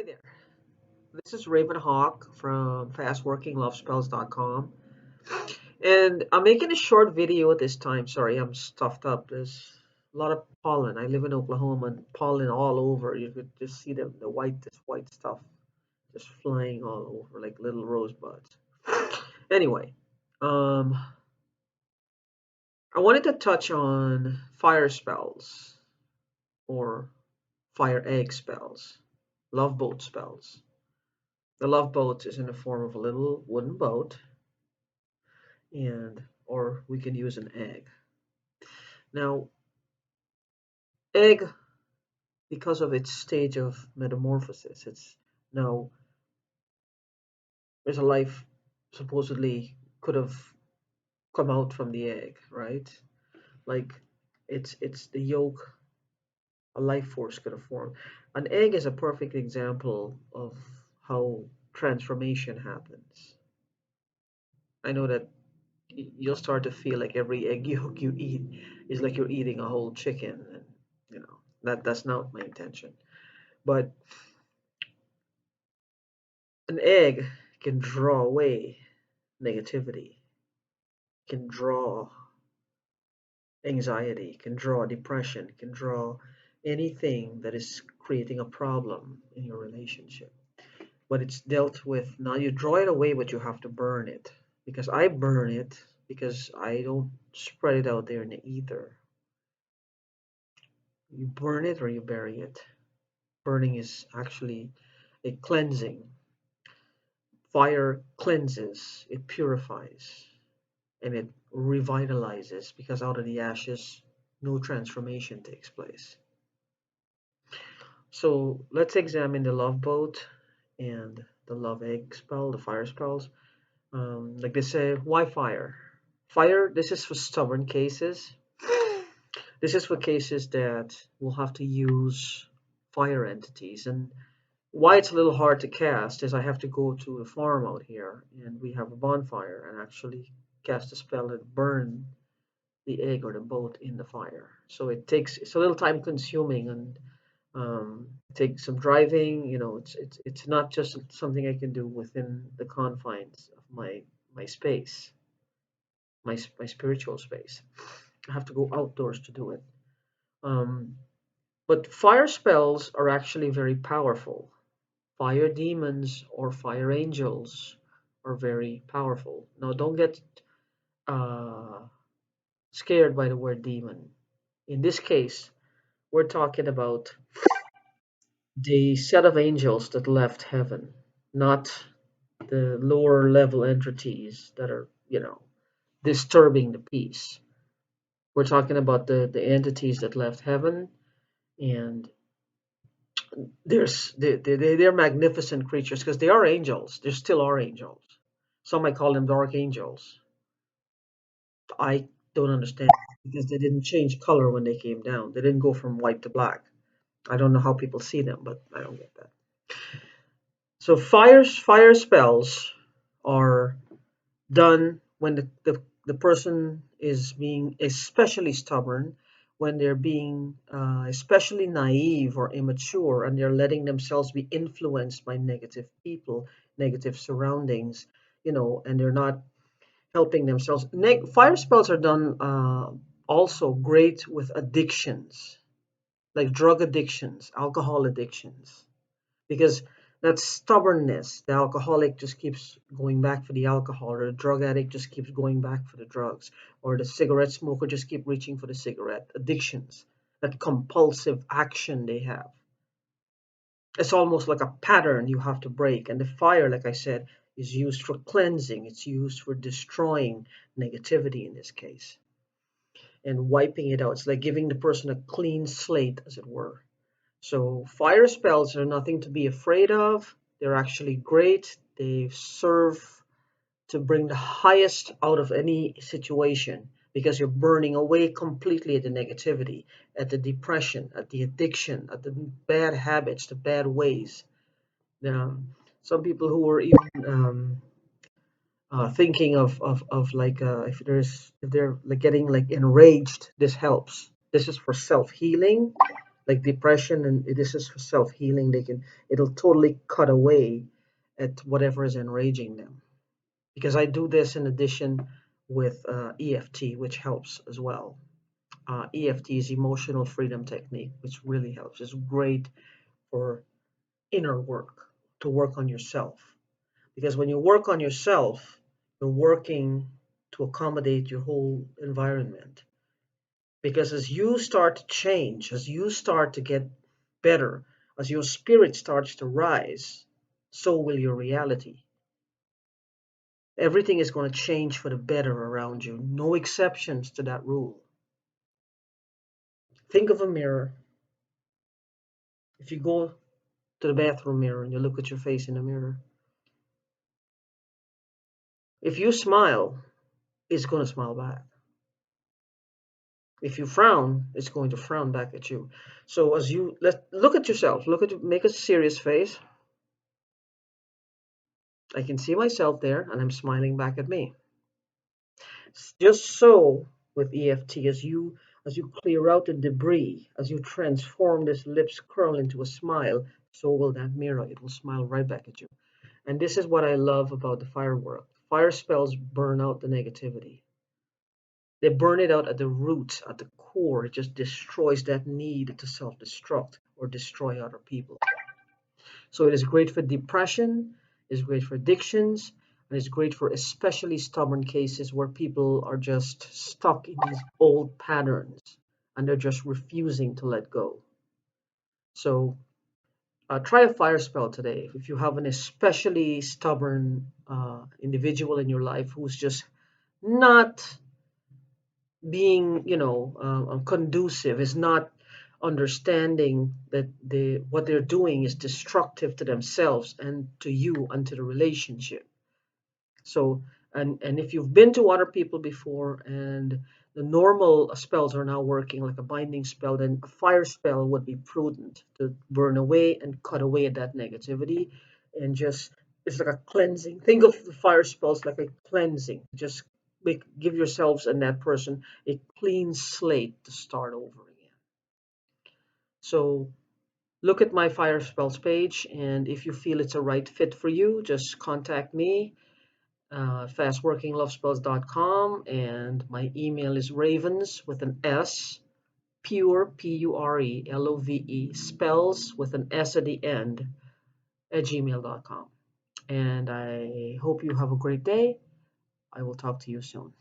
Hi there. This is Raven Hawk from fastworkinglovespells.com. And I'm making a short video this time. Sorry, I'm stuffed up. There's a lot of pollen. I live in Oklahoma and pollen all over. You could just see this white stuff just flying all over like little rosebuds. Anyway, um, I wanted to touch on fire spells or fire egg spells, love boat spells. The love boat is in the form of a little wooden boat, and or we can use an egg. Now, egg, because of its stage of metamorphosis, it's now there's a life supposedly could have come out from the egg, right? Like it's the yolk, a life force could have formed. An egg is a perfect example of how transformation happens. I know that you'll start to feel like every egg yolk you eat is like you're eating a whole chicken, and that's not my intention. But an egg can draw away negativity, can draw anxiety, can draw depression, can draw anything that is creating a problem in your relationship. But it's dealt with. Now you draw it away, but you have to burn it. Because I burn it because I don't spread it out there in the ether. You burn it or you bury it. Burning is actually a cleansing. Fire cleanses, it purifies, and it revitalizes because out of the ashes, new transformation takes place. So let's examine the love boat and the love egg spell, the fire spells. Like they say, why fire? Fire, this is for stubborn cases. This is for cases that will have to use fire entities. And why it's a little hard to cast is I have to go to a farm out here and we have a bonfire and actually cast a spell and burn the egg or the boat in the fire. So it's a little time consuming and it takes some driving. It's not just something I can do within the confines of my space, my spiritual space. I have to go outdoors to do it. Um, but fire spells are actually very powerful. Fire demons or fire angels are very powerful. Now, don't get uh, scared by the word demon. In this case, we're talking about the set of angels that left heaven, not the lower level entities that are, disturbing the peace. We're talking about the entities that left heaven, and they're magnificent creatures because they are angels. They still are angels. Some might call them dark angels. I don't understand because they didn't change color when they came down. They didn't go from white to black. I don't know how people see them, but I don't get that. So fire spells are done when the person is being especially stubborn, when they're being especially naive or immature, and they're letting themselves be influenced by negative people, negative surroundings, and they're not helping themselves. Fire spells are done also great with addictions, like drug addictions, alcohol addictions, because that stubbornness, the alcoholic just keeps going back for the alcohol, or the drug addict just keeps going back for the drugs, or the cigarette smoker just keep reaching for the cigarette. Addictions, that compulsive action they have. It's almost like a pattern you have to break. And the fire, like I said, is used for cleansing. It's used for destroying negativity in this case and wiping it out. It's like giving the person a clean slate, as it were. So fire spells are nothing to be afraid of. They're actually great. They serve to bring the highest out of any situation because you're burning away completely at the negativity, at the depression, at the addiction, at the bad habits, the bad ways. Some people who were even thinking of like if they're like getting like enraged, this helps. This is for self healing like depression, and this is for self-healing. It'll totally cut away at whatever is enraging them. Because I do this in addition with EFT, which helps as well. EFT is emotional freedom technique, which really helps. It's great for inner work, to work on yourself. Because when you work on yourself, you're working to accommodate your whole environment. Because as you start to change, as you start to get better, as your spirit starts to rise, so will your reality. Everything is going to change for the better around you. No exceptions to that rule. Think of a mirror. If you go to the bathroom mirror and you look at your face in the mirror, if you smile, it's going to smile back. If you frown, it's going to frown back at you. So as you look at yourself, make a serious face. I can see myself there and I'm smiling back at me. Just so with EFT, as you clear out the debris, as you transform this lips curl into a smile, so will that mirror. It will smile right back at you. And this is what I love about the firework. Fire spells burn out the negativity. They burn it out at the root, at the core. It just destroys that need to self-destruct or destroy other people. So it is great for depression, it's great for addictions, and it's great for especially stubborn cases where people are just stuck in these old patterns and they're just refusing to let go. So try a fire spell today. If you have an especially stubborn individual in your life who's just not being, conducive, is not understanding that what they're doing is destructive to themselves and to you and to the relationship. So, and if you've been to other people before and the normal spells are now working like a binding spell, then a fire spell would be prudent to burn away and cut away that negativity and just it's like a cleansing. Think of the fire spells like a cleansing. Just give yourselves and that person a clean slate to start over again. So look at my fire spells page, and if you feel it's a right fit for you, just contact me, fastworkinglovespells.com, and my email is ravens with an S, pure, Purelove, spells with an S at the end, at gmail.com. And I hope you have a great day. I will talk to you soon.